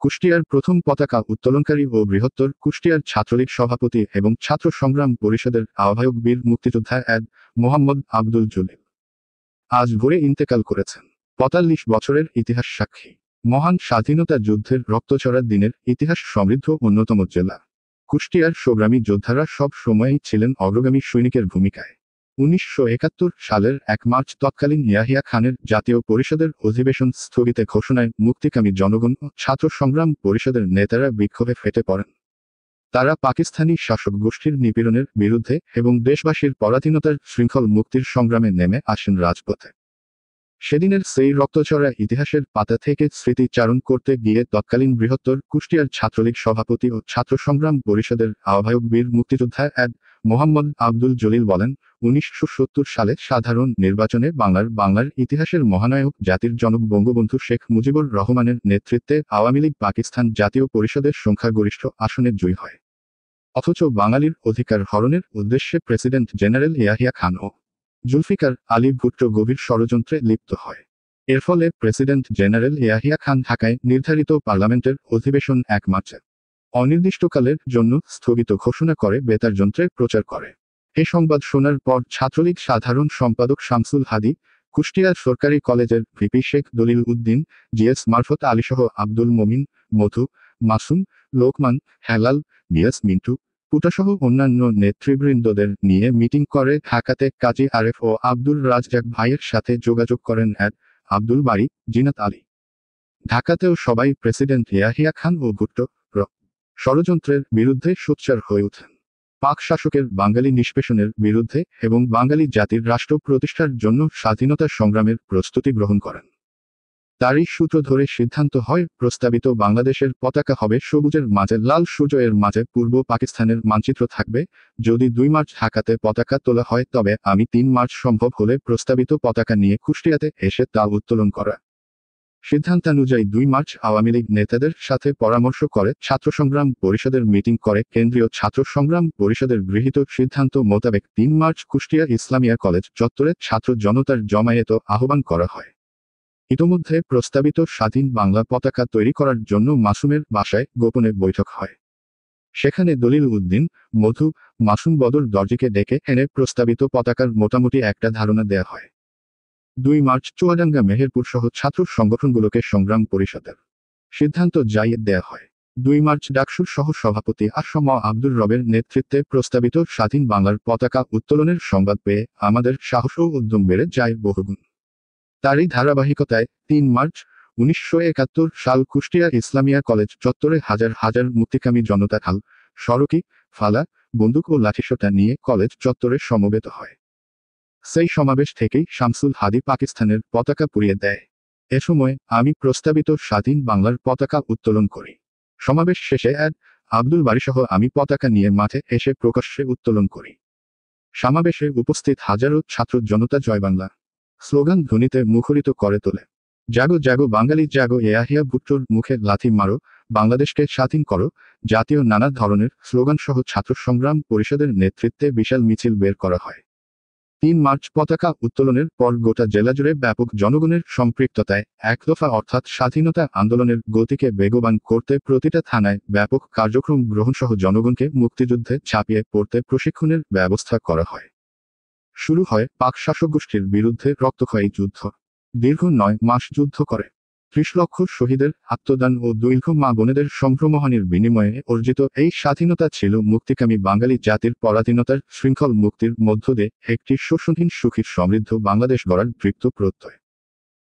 কুষ্টিয়ার প্রথম পতাকা উত্তোলনকারী ও বৃহত্তর কুষ্টিয়ার ছাত্রলীগ সভাপতি এবং ছাত্র সংগ্রাম পরিষদের আহ্বায়ক বীর মুক্তিযোদ্ধা অ্যাড মোহাম্মদ আব্দুল জলিল আজ ভোরে ইন্তেকাল করেছেন। ৪৫ বছরের ইতিহাস সাক্ষী মহান স্বাধীনতা যুদ্ধের রক্তচড়া দিনের ইতিহাস সমৃদ্ধ অন্যতম জেলা কুষ্টিয়ার সংগ্রামী যোদ্ধারা সব সময়ই ছিলেন অগ্রগামী সৈনিকের ভূমিকায়। ১৯৭১ সালের ১ মার্চ তৎকালীন ইয়াহিয়া খানের জাতীয় পরিষদের অধিবেশন স্থগিতে ঘোষণায় মুক্তিকামী জনগণ ও ছাত্র সংগ্রাম পরিষদের নেতারা বিক্ষোভে ফেটে পড়েন। তারা পাকিস্তানি শাসক গোষ্ঠীর নিপীড়নের বিরুদ্ধে এবং দেশবাসীর পরাধীনতার শৃঙ্খল মুক্তির সংগ্রামে নেমে আসেন রাজপথে। সেদিনের সেই রক্তচড়া ইতিহাসের পাতা থেকে স্মৃতিচারণ করতে গিয়ে তৎকালীন বৃহত্তর কুষ্টিয়ার ছাত্রলীগ সভাপতি ও ছাত্র সংগ্রাম পরিষদের আহ্বায়ক বীর মুক্তিযোদ্ধা অ্যাড মোহাম্মদ আব্দুল জলিল বলেন, ১৯৭০ সালে সাধারণ নির্বাচনে বাংলার ইতিহাসের মহানায়ক জাতির জনক বঙ্গবন্ধু শেখ মুজিবুর রহমানের নেতৃত্বে আওয়ামী লীগ পাকিস্তান জাতীয় পরিষদের সংখ্যাগরিষ্ঠ আসনে জয়ী হয়। অথচ বাঙালির অধিকার হরণের উদ্দেশ্যে প্রেসিডেন্ট জেনারেল ইয়াহিয়া খান ও জুলফিকার আলী ভুট্টো গভীর ষড়যন্ত্রে লিপ্ত হয়। এর ফলে প্রেসিডেন্ট জেনারেল ইয়াহিয়া খান ঢাকায় নির্ধারিত পার্লামেন্টের অধিবেশন ১ মার্চে অনির্দিষ্টকালের জন্য স্থগিত ঘোষণা করে বেতার যন্ত্রে প্রচার করে। এ সংবাদ শোনার পর ছাত্রলীগ সাধারণ সম্পাদক শামসুল হাদি, কুষ্টিয়া সরকারি কলেজের ভিপি শেখ দলিল উদ্দিন, জিএস মারফত আলীসহ আব্দুল মমিন, মধু, মাসুম, লোকমান, হেলাল, গিয়াস মিন্টু, পুটাসহ অন্যান্য নেতৃবৃন্দদের নিয়ে মিটিং করে ঢাকাতে কাজী আরেফ ও আব্দুর রাজ্জাক ভাইয়ের সাথে যোগাযোগ করেন অ্যাড আব্দুল বারী, জিনাত আলী। ঢাকাতেও সবাই প্রেসিডেন্ট ইয়াহিয়া খান ও ভুট্টো ষড়যন্ত্রের বিরুদ্ধে সোচ্চার হয়ে ওঠেন। পাক শাসকের বাঙালি নিষ্পেষণের বিরুদ্ধে এবং বাঙালি জাতির রাষ্ট্র প্রতিষ্ঠার জন্য স্বাধীনতা সংগ্রামের প্রস্তুতি গ্রহণ করেন। তারই সূত্র ধরে সিদ্ধান্ত হয় প্রস্তাবিত বাংলাদেশের পতাকা হবে সবুজের মাঝে লাল সূর্য, এর মাঝে পূর্ব পাকিস্তানের মানচিত্র থাকবে। যদি ২ মার্চ ঢাকাতে পতাকা তোলা হয় তবে আমি ৩ মার্চ সম্ভব হলে প্রস্তাবিত পতাকা নিয়ে কুষ্টিয়াতে এসে তা উত্তোলন করা। সিদ্ধান্তানুযায়ী ২ মার্চ আওয়ামী লীগ নেতাদের সাথে পরামর্শ করে ছাত্র সংগ্রাম পরিষদের মিটিং করে কেন্দ্রীয় ছাত্র সংগ্রাম পরিষদের গৃহীত সিদ্ধান্ত মোতাবেক ৩ মার্চ কুষ্টিয়া ইসলামিয়া কলেজ চত্বরে ছাত্র জনতার জমায়েত আহ্বান করা হয়। ইতোমধ্যে প্রস্তাবিত স্বাধীন বাংলা পতাকা তৈরি করার জন্য মাসুমের বাসায় গোপনে বৈঠক হয়। সেখানে দলিল উদ্দিন, মধু, মাসুম বদর দর্জিকে ডেকে এনে প্রস্তাবিত পতাকার মোটামুটি একটা ধারণা দেয়া হয়। ২ মার্চ চুয়াডাঙ্গা মেহেরপুর সহ ছাত্র সংগঠনগুলোকে সংগ্রাম পরিষদের সিদ্ধান্ত জানিয়ে দেয়া হয়। ২ মার্চ ডাকসুর সহ সভাপতি আসম আব্দুর রবের নেতৃত্বে প্রস্তাবিত স্বাধীন বাংলার পতাকা উত্তোলনের সংবাদ পেয়ে আমাদের সাহস ও উদ্যম বেড়ে যায় বহুগুণ। তারই ধারাবাহিকতায় ৩ মার্চ ১৯৭১ সাল কুষ্টিয়া ইসলামিয়া কলেজ চত্বরে হাজার হাজার মুক্তিকামী জনতা ঢাল, সড়কি, ফালা, বন্দুক ও লাঠিসোঁটা নিয়ে কলেজ চত্বরে সমবেত হয়। সেই সমাবেশ থেকেই শামসুল হাদি পাকিস্তানের পতাকা পুড়িয়ে দেয়। এ সময় আমি প্রস্তাবিত স্বাধীন বাংলার পতাকা উত্তোলন করি। সমাবেশ শেষে অ্যাড আব্দুল বারীসহ আমি পতাকা নিয়ে মাঠে এসে প্রকাশ্যে উত্তোলন করি। সমাবেশে উপস্থিত হাজারো ছাত্র জনতা জয় বাংলা স্লোগান ধ্বনিতে মুখরিত করে তোলে। জাগো জাগো বাঙালি জাগো, ইয়াহিয়া ভুট্টোর মুখে লাথি মারো, বাংলাদেশকে স্বাধীন করো, জাতীয় নানা ধরনের স্লোগান সহ ছাত্র সংগ্রাম পরিষদের নেতৃত্বে বিশাল মিছিল বের করা হয়। ৩ মার্চ পতাকা উত্তোলনের পর গোটা জেলা জুড়ে ব্যাপক জনগণের সম্পৃক্ততায় একদফা অর্থাৎ স্বাধীনতা আন্দোলনের গতিকে বেগবান করতে প্রতিটা থানায় ব্যাপক কার্যক্রম গ্রহণসহ জনগণকে মুক্তিযুদ্ধে ঝাঁপিয়ে পড়তে প্রশিক্ষণের ব্যবস্থা করা হয়। শুরু হয় পাক শাসক গোষ্ঠীর বিরুদ্ধে রক্তক্ষয়ী যুদ্ধ। দীর্ঘ ৯ মাস যুদ্ধ করে ৩০ লক্ষ শহীদের আত্মদান ও দৈর্ঘ্য মা বোনেদের সম্ভ্রমহানির বিনিময়ে অর্জিত এই স্বাধীনতা ছিল মুক্তিকামী বাঙালি জাতির পরাধীনতার শৃঙ্খল মুক্তির মধ্য দিয়ে একটি শোষণহীন সুখী সমৃদ্ধ বাংলাদেশ গড়ার দৃপ্ত প্রত্যয়।